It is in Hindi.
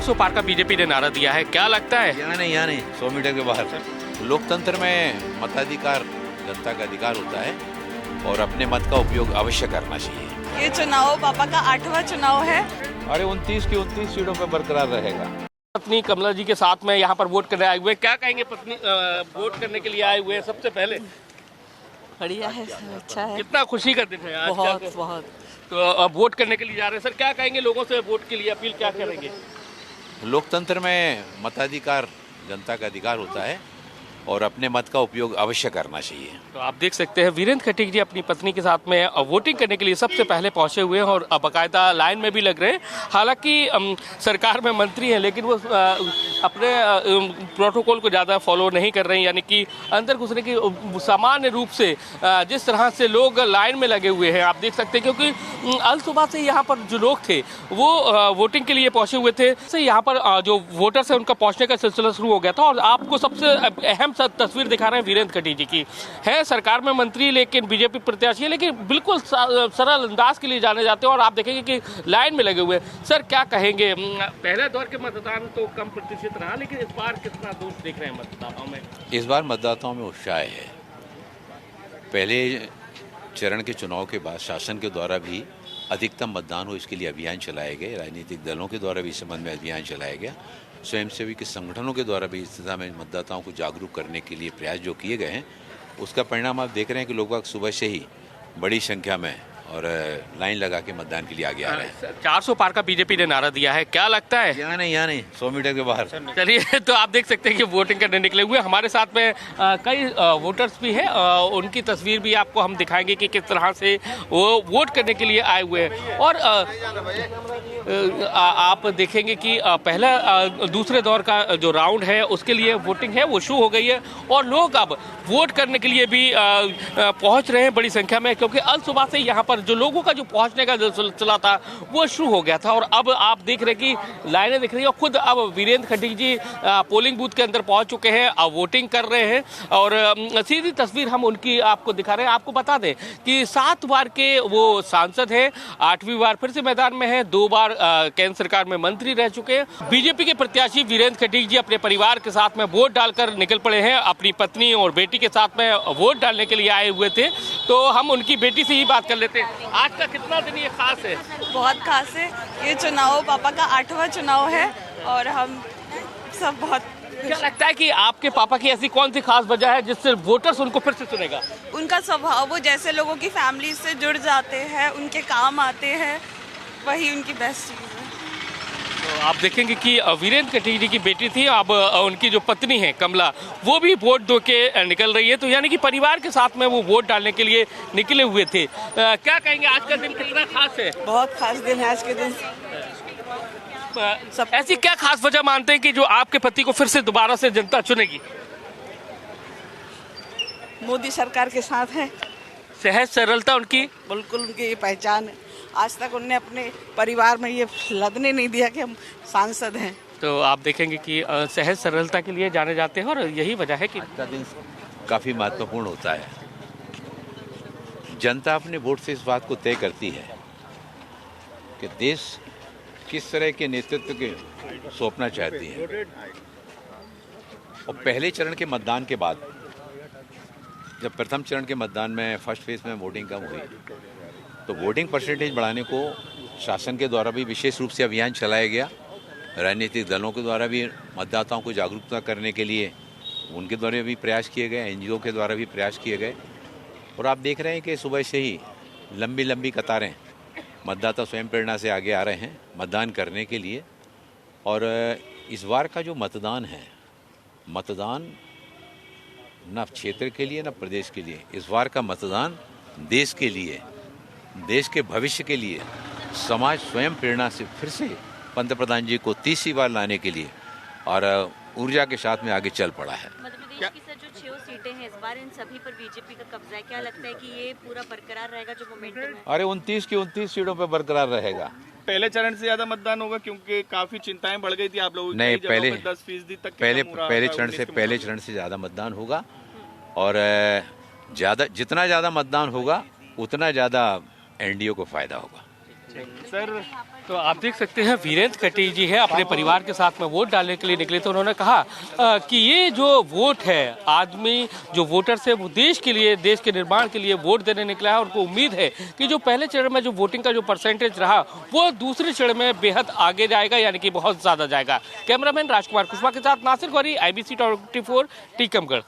400 पार का बीजेपी ने नारा दिया है, क्या लगता है? यहाँ नहीं 100 मीटर के बाहर। लोकतंत्र में मताधिकार जनता का अधिकार होता है और अपने मत का उपयोग अवश्य करना चाहिए। ये चुनाव पापा का 8वां चुनाव है। अरे 29 की 29 सीटों पर बरकरार रहेगा। पत्नी कमला जी के साथ में यहाँ पर वोट करने आए हुए, क्या कहेंगे पत्नी वोट करने के लिए आए हुए हैं? सबसे पहले बढ़िया है, अच्छा है, कितना खुशी का दिन है आज। बहुत बहुत। तो अब वोट करने के लिए जा रहे हैं सर, क्या कहेंगे लोगों से वोट के लिए अपील क्या करेंगे? लोकतंत्र में मताधिकार जनता का अधिकार होता है और अपने मत का उपयोग अवश्य करना चाहिए। तो आप देख सकते हैं वीरेंद्र खटीक जी अपनी पत्नी के साथ में वोटिंग करने के लिए सबसे पहले पहुंचे हुए हैं और बाकायदा लाइन में भी लग रहे हैं। हालांकि सरकार में मंत्री हैं लेकिन वो अपने प्रोटोकॉल को ज़्यादा फॉलो नहीं कर रहे हैं, यानी कि अंदर घुसने की सामान्य रूप से जिस तरह से लोग लाइन में लगे हुए हैं आप देख सकते हैं, क्योंकि अल सुबह से यहाँ पर जो लोग थे वो वोटिंग के लिए पहुंचे हुए थे। से यहाँ पर जो वोटर्स है उनका पहुँचने का सिलसिला शुरू हो गया था और आपको सबसे अहम तस्वीर दिखा रहे हैं वीरेंद्र खटीक जी की। है सरकार में मंत्री लेकिन बीजेपी प्रत्याशी है, लेकिन बिल्कुल सरल अंदाज के लिए जाने जाते हैं और आप देखेंगे कि लाइन में लगे हुए हैं। सर क्या कहेंगे, पहले दौर के मतदान तो कम प्रतिशत रहा लेकिन इस बार कितना दोष देख रहे हैं मतदाताओं में? इस बार मतदाताओं में उत्साह है। पहले चरण के चुनाव के बाद शासन के द्वारा भी अधिकतम मतदान हो इसके लिए अभियान चलाए गए, राजनीतिक दलों के द्वारा भी इस संबंध में अभियान चलाया गया, स्वयंसेवी के संगठनों के द्वारा भी इस दिशा में मतदाताओं को जागरूक करने के लिए प्रयास जो किए गए हैं उसका परिणाम आप देख रहे हैं कि लोग सुबह से ही बड़ी संख्या में और लाइन लगा के मतदान के लिए आगे आ रहे हैं। 400 पार का बीजेपी ने नारा दिया है, क्या लगता है? यहाँ नहीं 100 मीटर के बाहर। चलिए, तो आप देख सकते हैं कि वोटिंग करने निकले हुए हमारे साथ में कई वोटर्स भी हैं, उनकी तस्वीर भी आपको हम दिखाएंगे कि किस तरह से वो वोट करने के लिए आए हुए हैं। और आप देखेंगे कि पहला दूसरे दौर का जो राउंड है उसके लिए वोटिंग है वो शुरू हो गई है और लोग अब वोट करने के लिए भी पहुंच रहे हैं बड़ी संख्या में, क्योंकि अल सुबह से यहाँ पर जो लोगों का जो पहुंचने का जो सिलसिला था वो शुरू हो गया था और अब आप देख रहे हैं कि लाइनें दिख रही है और खुद अब वीरेंद्र खटीक जी पोलिंग बूथ के अंदर पहुंच चुके हैं, अब वोटिंग कर रहे हैं और सीधी तस्वीर हम उनकी आपको दिखा रहे हैं। आपको बता दें कि 7 बार के वो सांसद हैं, 8वीं बार फिर से मैदान में है, 2 बार केंद्र सरकार में मंत्री रह चुके हैं। बीजेपी के प्रत्याशी वीरेंद्र खटीक जी अपने परिवार के साथ में वोट डालकर निकल पड़े हैं, अपनी पत्नी और बेटी के साथ में वोट डालने के लिए आए हुए थे। तो हम उनकी बेटी से ही बात कर लेते हैं। आज का कितना दिन ये खास है? बहुत खास है, ये चुनाव पापा का 8वां चुनाव है और हम सब बहुत। क्या लगता है कि आपके पापा की ऐसी कौन सी खास वजह है जिससे वोटर्स उनको फिर से चुनेगा? उनका स्वभाव, वो जैसे लोगों की फैमिली से जुड़ जाते हैं, उनके काम आते हैं, वही उनकी बेस्ट चीज़ है। तो आप देखेंगे कि वीरेंद्र खटीक जी की बेटी थी, अब उनकी जो पत्नी है कमला वो भी वोट दो के निकल रही है, तो यानी कि परिवार के साथ में वो वोट डालने के लिए निकले हुए थे। क्या कहेंगे आज का दिन कितना खास है? बहुत खास दिन है आज के दिन। सब ऐसी क्या खास वजह मानते हैं कि जो आपके पति को फिर से दोबारा से जनता चुनेगी? मोदी सरकार के साथ है, सहज सरलता उनकी, बिल्कुल उनकी ये पहचान है। आज तक उन्होंने अपने परिवार में ये लदने नहीं दिया कि हम सांसद हैं। तो आप देखेंगे कि सहज सरलता के लिए जाने जाते हैं और यही वजह है कि आज का दिन काफ़ी महत्वपूर्ण होता है। जनता अपने वोट से इस बात को तय करती है कि देश किस तरह के नेतृत्व के सौंपना चाहती है। और पहले चरण के मतदान के बाद जब प्रथम चरण के मतदान में फर्स्ट फेज में वोटिंग कम हुई तो वोटिंग परसेंटेज बढ़ाने को शासन के द्वारा भी विशेष रूप से अभियान चलाया गया, राजनीतिक दलों के द्वारा भी मतदाताओं को जागरूकता करने के लिए उनके द्वारा भी प्रयास किए गए, एनजीओ के द्वारा भी प्रयास किए गए और आप देख रहे हैं कि सुबह से ही लंबी लंबी कतारें मतदाता स्वयं प्रेरणा से आगे आ रहे हैं मतदान करने के लिए। और इस बार का जो मतदान है, मतदान न क्षेत्र के लिए न प्रदेश के लिए, इस बार का मतदान देश के लिए, देश के भविष्य के लिए, समाज स्वयं प्रेरणा से फिर से पंतप्रधान जी को 30वीं बार लाने के लिए और ऊर्जा के साथ में आगे चल पड़ा है। मध्य प्रदेश की सर जो 6 सीटें हैं इस बार इन सभी पर बीजेपी का कब्जा है, क्या लगता है कि ये पूरा बरकरार रहेगा जो मोमेंटम है? अरे 29 की 29 सीटों पर बरकरार रहेगा। पहले चरण से ज्यादा मतदान होगा क्योंकि काफी चिंताएं बढ़ गई थी आप लोगों की। नहीं, पहले 10% तक पहले चरण से ज्यादा मतदान होगा और जितना ज्यादा मतदान होगा उतना ज्यादा एनडीए को फायदा होगा। सर तो आप देख सकते हैं वीरेंद्र कटी जी है अपने परिवार के साथ में वोट डालने के लिए निकले, तो उन्होंने कहा कि ये जो वोट है, आदमी जो वोटर्स है वो देश के लिए, देश के निर्माण के लिए वोट देने निकला है। उनको उम्मीद है कि जो पहले चरण में जो वोटिंग का जो परसेंटेज रहा वो दूसरे चरण में बेहद आगे जाएगा, यानी कि बहुत ज्यादा जाएगा। कैमरामैन राजकुमार कुशवाहा के साथ नासिर गौरी, IBC 24 टीकमगढ़।